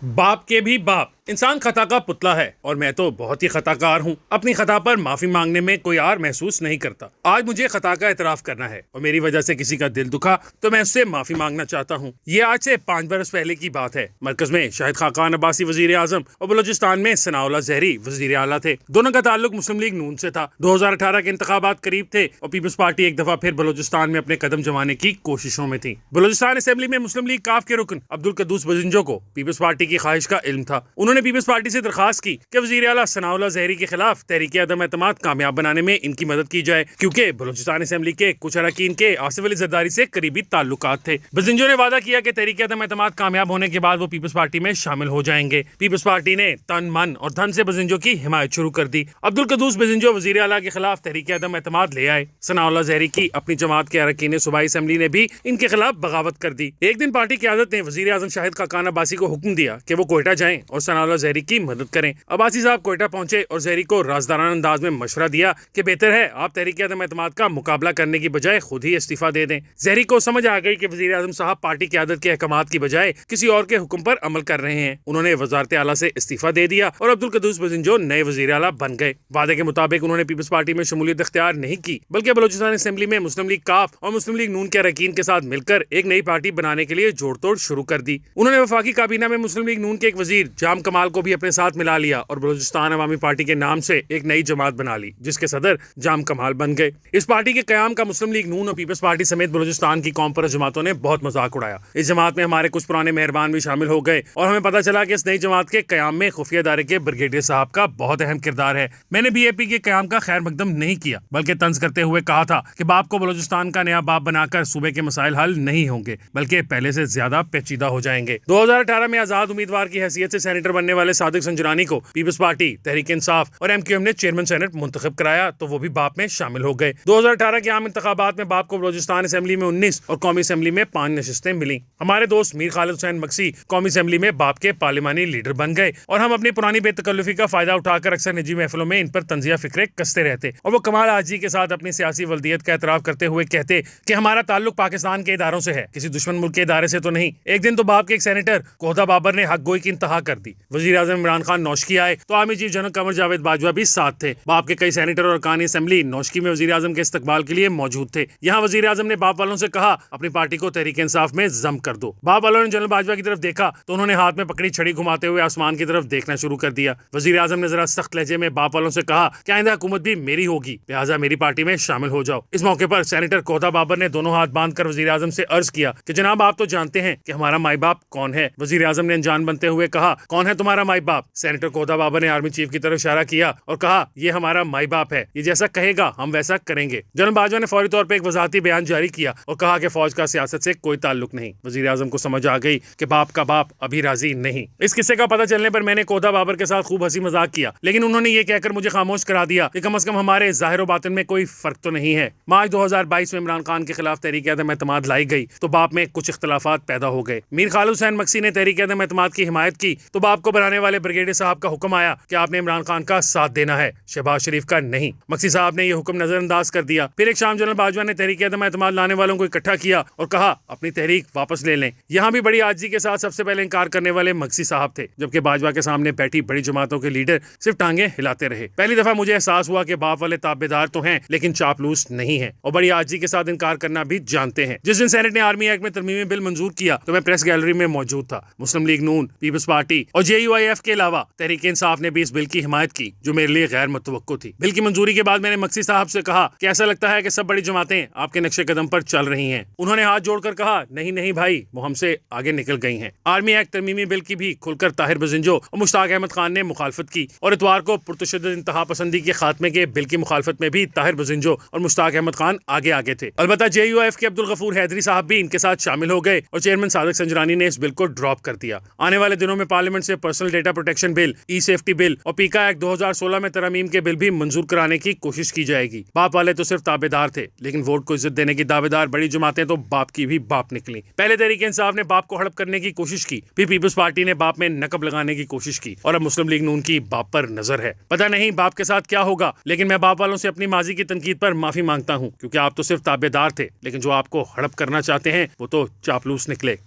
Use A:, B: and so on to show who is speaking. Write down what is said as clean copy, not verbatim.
A: बाप के भी बाप इंसान खता का पुतला है और मैं तो बहुत ही खताकार हूँ। अपनी खता पर माफी मांगने में कोई आर महसूस नहीं करता। आज मुझे खता का एतराफ करना है और मेरी वजह से किसी का दिल दुखा तो मैं उससे माफी मांगना चाहता हूँ। ये आज से 5 बरस पहले की बात है। मरकज में शाहिद खाकान अब्बासी वजीर आजम और बलोचिस्तान में सनाउल्लाह जहरी वजीर आला थे। दोनों का ताल्लुक मुस्लिम लीग नून से था। 2018 के इंतखाबात करीब थे और पीपल्स पार्टी एक दफा फिर बलोचिस्तान में अपने कदम जमाने की कोशिशों में थी। बलोचिस्तान असेंबली में मुस्लिम लीग काफ के रुकन अब्दुल कद्दूस बजिंजो को पीपल्स पार्टी की ख्वाहिश का इल्म था। उन्होंने पीपल्स पार्टी से दरखास्त की कि वजीर आला सनाउल्लाह जहरी के खिलाफ तहरीक अदम एतमाद कामयाब बनाने में इनकी मदद की जाए, क्योंकि बलोचिस्तान असेंबली के कुछ अरकान के आसिफ अली जरदारी से करीबी ताल्लुकात थे। बजिंजो ने वादा किया कि तहरीक अदम एतमाद कामयाब होने के बाद वो पीपल्स पार्टी में शामिल हो जाएंगे। पीपल्स पार्टी ने तन मन और धन से बजिंजो की हिमायत शुरू कर दी। अब्दुल कद्दूस बजिंजो वजीर आला के खिलाफ तहरीक अदम एतमाद ले आए। सनाउल्लाह जहरी की अपनी जमात के अरकान सूबाई असेंबली ने भी इनके खिलाफ बगावत कर दी। एक दिन पार्टी की क़यादत ने वजीर आजम शाहिद खाकान अब्बासी को हुक्म दिया कि वो कोयटा जाएं और सनाउल्लाह जहरी की मदद करें। अब्बासी साहब कोयटा पहुंचे और जहरी को राजदाराना अंदाज में मशवरा दिया कि बेहतर है आप तहरीक अदम एतमाद का मुकाबला करने की बजाय खुद ही इस्तीफा दे दें। जहरी को समझ आ गई कि वजीर आजम साहब पार्टी की आदत के अहकामात की बजाय किसी और के हुक्म पर अमल कर रहे हैं। उन्होंने वजारत आला से इस्तीफा दे दिया और अब्दुल कद्दूस बजिंजो नए वजीर आला बन गए। वादे के मुताबिक उन्होंने पीपल्स पार्टी में शमूलियत इख्तियार नहीं की, बल्कि बलोचिस्तान असेंबली में मुस्लिम लीग काफ और मुस्लिम लीग नून के अरकान के साथ मिलकर एक नई पार्टी बनाने के लिए जोड़ तोड़ शुरू कर दी। उन्होंने वफाकी काबीना में मुस्लिम लीग नून के एक वजीर जाम कमाल को भी अपने साथ मिला लिया और बलोचिस्तान अवामी पार्टी के नाम से एक नई जमात बना ली, जिसके सदर जाम कमाल बन गए। इस पार्टी के कयाम का मुस्लिम लीग नून और पीपल्स पार्टी समेत बलोचिस्तान की कौम पर जमातों ने बहुत मजाक उड़ाया। इस जमात में हमारे कुछ पुराने मेहरबान भी शामिल हो गए और हमें पता चला कि इस नई जमात के कयाम में खुफिया इदारे के ब्रिगेडियर साहब का बहुत अहम किरदार है। मैंने बीएपी के कयाम का खैर मकदम नहीं किया, बल्कि तंज करते हुए कहा था कि बाप को बलोचिस्तान का नया बाप बनाकर सूबे के मसाइल हल नहीं होंगे, बल्कि पहले से ज्यादा पेचीदा हो जाएंगे। 2018 में आजाद उम्मीदवार की हैसियत से सेनेटर बनने वाले सादिक संजरानी को पीपल्स पार्टी, तहरीक इंसाफ और एमक्यूएम ने चेयरमैन सेनेट मुंतखब कराया, तो वो भी बाप में शामिल हो गए। 2018 के आम इंतखाबात में बाप को बलोचिस्तान असेंबली में 19 और कौमी असेंबली में 5 नशिस्तें मिली। हमारे दोस्त मीर खालिद हुसैन मक्सी कौमी असेंबली में बाप के पार्लिमानी लीडर बन गए और हम अपनी पुरानी बेतकल्लुफी का फायदा उठाकर अक्सर निजी महफिलों में इन पर तंजिया फिक्रे कसते रहते और वो कमाल आजी के साथ अपनी सियासी वल्दियत का एतराफ करते हुए कहते कि हमारा ताल्लुक पाकिस्तान के इदारों से है, किसी दुश्मन मुल्क के इदारे से तो नहीं। एक दिन तो बाप के एक सेनेटर कोहदा बाबर ने हक गोई की इंतहा कर दी। वजीर आजम इमरान खान नौशकी आए तो army chief general Qamar Javed Bajwa भी साथ थे। बाप के कई सेनेटर और अरकान असेंबली नौशकी में वजीर आजम के इस्तकबाल के लिए मौजूद थे। यहाँ वजीर आजम ने बाप वालों से कहा अपनी पार्टी को तहरीक इंसाफ में जम कर दो। बाप वालों ने जनरल बाजवा की तरफ देखा तो उन्होंने हाथ में पकड़ी छड़ी घुमाते हुए आसमान की तरफ देखना शुरू कर दिया। वजीर आजम ने जरा सख्त लहजे में बाप वालों से कहा कि आइंदा हुकूमत भी मेरी होगी, लिहाजा मेरी पार्टी में शामिल हो जाओ। इस मौके पर सेनेटर कोहदा बाबर ने दोनों हाथ बांधकर वजीर आजम से अर्ज किया कि जनाब आप तो जानते हैं कि हमारा माई बाप कौन है। वजीर आजम ने अनजान बनते हुए कहा कौन है तुम्हारा माई बाप। सेनेटर कोहदा बाबर ने आर्मी चीफ की तरफ इशारा किया और कहा ये हमारा माई बाप है, ये जैसा कहेगा हम वैसा करेंगे। जनरल बाजवा ने फौरी तौर पर एक वजाहती बयान जारी किया और कहा कि फौज का सियासत से कोई ताल्लुक नहीं। वजीर आजम को समझ आ गई कि बाप का बाप अभी राजी नहीं। इस किस्से का पता चलने पर मैंने कोहदा बाबर के साथ खूब हंसी मजाक किया, लेकिन उन्होंने ये कहकर मुझे खामोश करा दिया कि कम से कम हमारे जाहिर व बातिन में कोई फर्क तो नहीं है। मार्च 2022 में इमरान खान के खिलाफ तहरीक अदम एतमाद लाई गई तो बाप में कुछ इख्तलाफात पैदा हो गए। मीर खालिद हुसैन मक्सी ने तहरीक अदम एतमाद की हिमायत की तो बाप को बनाने वाले ब्रिगेडियर साहब का हुक्म आया कि आपने इमरान खान का साथ देना है, शहबाज शरीफ का नहीं। मक्सी साहब ने यह हुक्म नजरअंदाज कर दिया। फिर एक शाम जनरल बाजवा ने तहरीक अदम एतमाद लाने वालों को इकट्ठा किया और कहा अपनी तहरीक वापस ले लें। यहाँ भी बड़ी आजी के साथ सबसे पहले इनकार करने वाले मक्सी साहब थे, जबकि बाजवा के सामने बैठी बड़ी जमातों के लीडर सिर्फ टांगे हिलाते रहे। पहली दफा मुझे एहसास हुआ कि बाप वाले ताबेदार तो हैं लेकिन चापलूस नहीं है और बड़ी आजी के साथ इनकार करना भी जानते हैं। जिस दिन सेनेट ने आर्मी एक्ट में तरमीमी बिल मंजूर किया तो मैं प्रेस गैलरी में मौजूद था। मुस्लिम लीग नून, पीपल्स पार्टी और JUIF के अलावा तहरीक इंसाफ ने भी इस बिल की हिमायत की, जो मेरे लिए गैर मुतवक्को थी। बिल की मंजूरी के बाद मैंने मक्सी साहब से कहा कि ऐसा लगता है कि सब बड़ी जमातें आपके नक्शे कदम पर चल रही हैं। उन्होंने हाथ जोड़कर कहा नहीं नहीं भाई, वो हमसे आगे निकल गई हैं। आर्मी एक्ट तरमीमी बिल की भी खुलकर ताहिर बजिंजो और मुश्ताक अहमद खान ने मुखालफत की और इतवार को पुरतशद्दुद इंतहा पसंदी के खात्मे के बिल की मुखालफत में भी ताहिर बजिंजो और मुश्ताक अहमद खान आगे आगे थे। अलबत्ता JUIF के अब्दुल गफूर हैदरी साहब भी इनके साथ शामिल हो गए और चेयरमैन सादिक संजरानी ने इस बिल को ड्रॉप कर दिया। आने वाले दिनों में पार्लियामेंट से पर्सनल डेटा प्रोटेक्शन बिल, ई सेफ्टी बिल और पीका एक्ट 2016 में तरमीम के बिल भी मंजूर कराने की कोशिश की जाएगी। बाप वाले तो सिर्फ ताबेदार थे, लेकिन वोट को इज्जत देने की दावेदार बड़ी जमातें तो बाप की भी बाप निकली। पहले तहरीक इंसाफ ने बाप को हड़प करने की कोशिश की, फिर पीपल्स पार्टी ने बाप में नकब लगाने की कोशिश की और अब मुस्लिम लीग नून की बाप पर नजर है। पता नहीं बाप के साथ क्या होगा, लेकिन मैं बाप वालों से अपनी माजी की तनकीद पर माफी मांगता हूँ, क्योंकि आप तो सिर्फ ताबेदार थे, लेकिन जो आपको हड़प करना चाहते हैं वो तो चापलूस निकले।